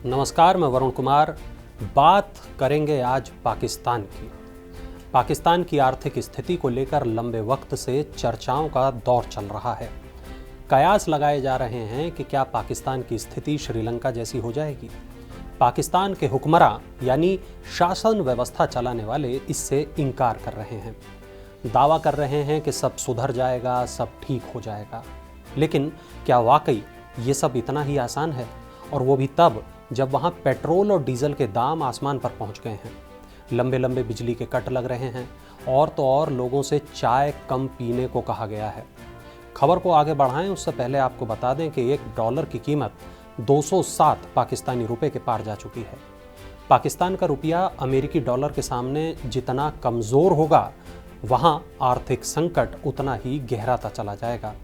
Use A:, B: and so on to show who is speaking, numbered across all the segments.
A: नमस्कार, मैं वरुण कुमार। बात करेंगे आज पाकिस्तान की। पाकिस्तान की आर्थिक स्थिति को लेकर लंबे वक्त से चर्चाओं का दौर चल रहा है। कयास लगाए जा रहे हैं कि क्या पाकिस्तान की स्थिति श्रीलंका जैसी हो जाएगी। पाकिस्तान के हुक्मरां यानी शासन व्यवस्था चलाने वाले इससे इनकार कर रहे हैं। दावा कर रहे हैं कि सब सुधर जाएगा, सब ठीक हो जाएगा। लेकिन क्या वाकई ये सब इतना ही आसान है? और वो भी तब जब वहाँ पेट्रोल और डीजल के दाम आसमान पर पहुँच गए हैं, लंबे लंबे बिजली के कट लग रहे हैं और तो और लोगों से चाय कम पीने को कहा गया है। खबर को आगे बढ़ाएं उससे पहले आपको बता दें कि $1 की कीमत 207 पाकिस्तानी रुपए के पार जा चुकी है। पाकिस्तान का रुपया अमेरिकी डॉलर के सामने जितना कमज़ोर होगा, वहाँ आर्थिक संकट उतना ही गहराता चला जाएगा,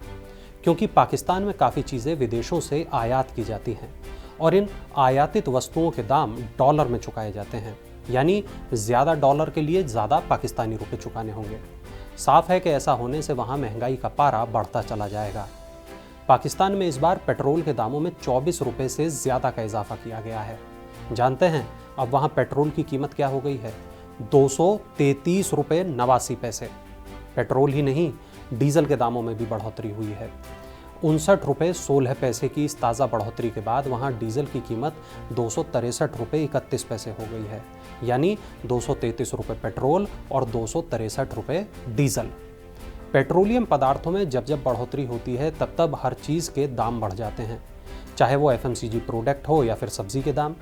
A: क्योंकि पाकिस्तान में काफ़ी चीज़ें विदेशों से आयात की जाती हैं और इन आयातित वस्तुओं के दाम डॉलर में चुकाए जाते हैं, यानी ज़्यादा डॉलर के लिए ज़्यादा पाकिस्तानी रुपए चुकाने होंगे। साफ है कि ऐसा होने से वहाँ महंगाई का पारा बढ़ता चला जाएगा। पाकिस्तान में इस बार पेट्रोल के दामों में 24 रुपये से ज़्यादा का इजाफा किया गया है। जानते हैं अब वहाँ पेट्रोल की कीमत क्या हो गई है? 233 रुपये 89 पैसे। पेट्रोल ही नहीं, डीजल के दामों में भी बढ़ोतरी हुई है। 59 रुपये 16 पैसे की इस ताज़ा बढ़ोतरी के बाद वहाँ डीजल की कीमत 263 रुपये 31 पैसे हो गई है, यानी 233 रुपये पेट्रोल और 263 रुपये डीजल। पेट्रोलियम पदार्थों में जब जब बढ़ोतरी होती है तब तब हर चीज़ के दाम बढ़ जाते हैं, चाहे वो FMCG प्रोडक्ट हो या फिर सब्जी के दाम।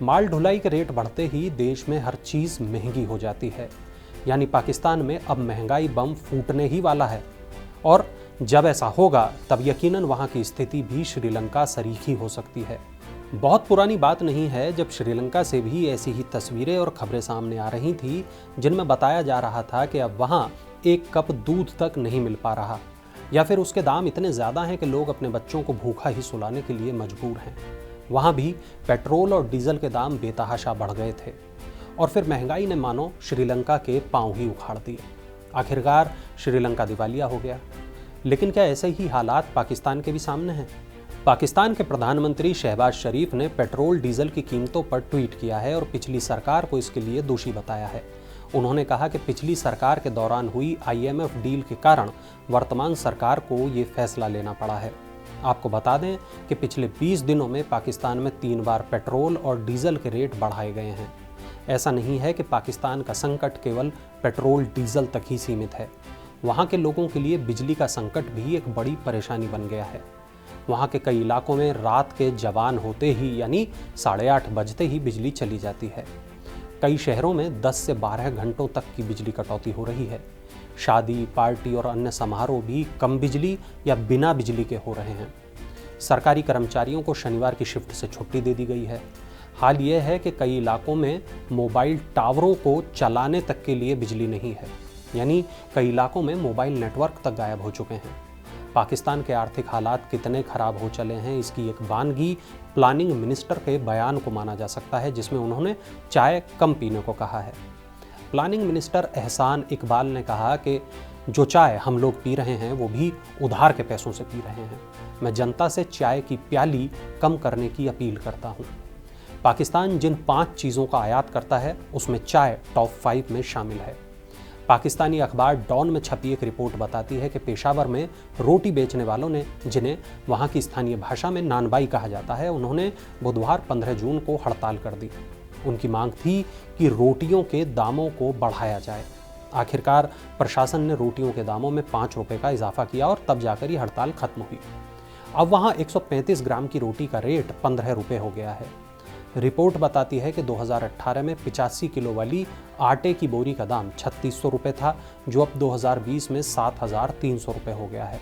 A: माल ढुलाई के रेट बढ़ते ही देश में हर चीज़ महंगी हो जाती है, यानी पाकिस्तान में अब महंगाई बम फूटने ही वाला है। और जब ऐसा होगा तब यकीनन वहाँ की स्थिति भी श्रीलंका सरीखी हो सकती है। बहुत पुरानी बात नहीं है जब श्रीलंका से भी ऐसी ही तस्वीरें और खबरें सामने आ रही थी, जिनमें बताया जा रहा था कि अब वहाँ एक कप दूध तक नहीं मिल पा रहा, या फिर उसके दाम इतने ज़्यादा हैं कि लोग अपने बच्चों को भूखा ही सुलाने के लिए मजबूर हैं। वहाँ भी पेट्रोल और डीजल के दाम बेतहाशा बढ़ गए थे और फिर महंगाई ने मानो श्रीलंका के पांव ही उखाड़ दिए। आखिरकार श्रीलंका दिवालिया हो गया। लेकिन क्या ऐसे ही हालात पाकिस्तान के भी सामने हैं? पाकिस्तान के प्रधानमंत्री शहबाज शरीफ ने पेट्रोल डीजल की कीमतों पर ट्वीट किया है और पिछली सरकार को इसके लिए दोषी बताया है। उन्होंने कहा कि पिछली सरकार के दौरान हुई IMF डील के कारण वर्तमान सरकार को ये फैसला लेना पड़ा है। आपको बता दें कि पिछले 20 दिनों में पाकिस्तान में 3 बार पेट्रोल और डीजल के रेट बढ़ाए गए हैं। ऐसा नहीं है कि पाकिस्तान का संकट केवल पेट्रोल डीजल तक ही सीमित है। वहाँ के लोगों के लिए बिजली का संकट भी एक बड़ी परेशानी बन गया है। वहाँ के कई इलाकों में रात के जवान होते ही यानी 8:30 बजते ही बिजली चली जाती है। कई शहरों में 10 से 12 घंटों तक की बिजली कटौती हो रही है। शादी, पार्टी और अन्य समारोह भी कम बिजली या बिना बिजली के हो रहे हैं। सरकारी कर्मचारियों को शनिवार की शिफ्ट से छुट्टी दे दी गई है। हाल यह है कि कई इलाकों में मोबाइल टावरों को चलाने तक के लिए बिजली नहीं है, यानी कई इलाकों में मोबाइल नेटवर्क तक गायब हो चुके हैं। पाकिस्तान के आर्थिक हालात कितने खराब हो चले हैं, इसकी एक बानगी प्लानिंग मिनिस्टर के बयान को माना जा सकता है, जिसमें उन्होंने चाय कम पीने को कहा है। प्लानिंग मिनिस्टर एहसान इकबाल ने कहा कि जो चाय हम लोग पी रहे हैं वो भी उधार के पैसों से पी रहे हैं। मैं जनता से चाय की प्याली कम करने की अपील करता हूँ। पाकिस्तान जिन 5 चीज़ों का आयात करता है उसमें चाय टॉप 5 में शामिल है। पाकिस्तानी अखबार डॉन में छपी एक रिपोर्ट बताती है कि पेशावर में रोटी बेचने वालों ने, जिन्हें वहाँ की स्थानीय भाषा में नानबाई कहा जाता है, उन्होंने बुधवार 15 जून को हड़ताल कर दी। उनकी मांग थी कि रोटियों के दामों को बढ़ाया जाए। आखिरकार प्रशासन ने रोटियों के दामों में 5 रुपये का इजाफा किया और तब जाकर ये हड़ताल खत्म हुई। अब वहाँ 135 ग्राम की रोटी का रेट 15 रुपये हो गया है। रिपोर्ट बताती है कि 2018 में 85 किलो वाली आटे की बोरी का दाम 3600 रुपये था, जो अब 2020 में 7300 रुपये हो गया है।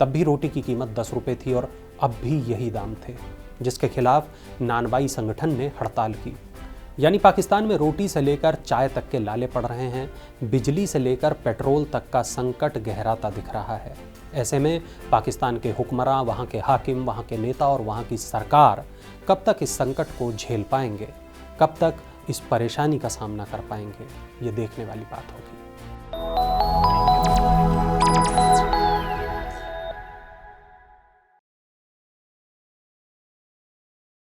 A: तब भी रोटी की कीमत 10 रुपये थी और अब भी यही दाम थे, जिसके खिलाफ नानबाई संगठन ने हड़ताल की। यानी पाकिस्तान में रोटी से लेकर चाय तक के लाले पड़ रहे हैं, बिजली से लेकर पेट्रोल तक का संकट गहराता दिख रहा है। ऐसे में पाकिस्तान के हुक्मरां, वहाँ के हाकिम, वहाँ के नेता और वहाँ की सरकार कब तक इस संकट को झेल पाएंगे, कब तक इस परेशानी का सामना कर पाएंगे, ये देखने वाली बात होगी।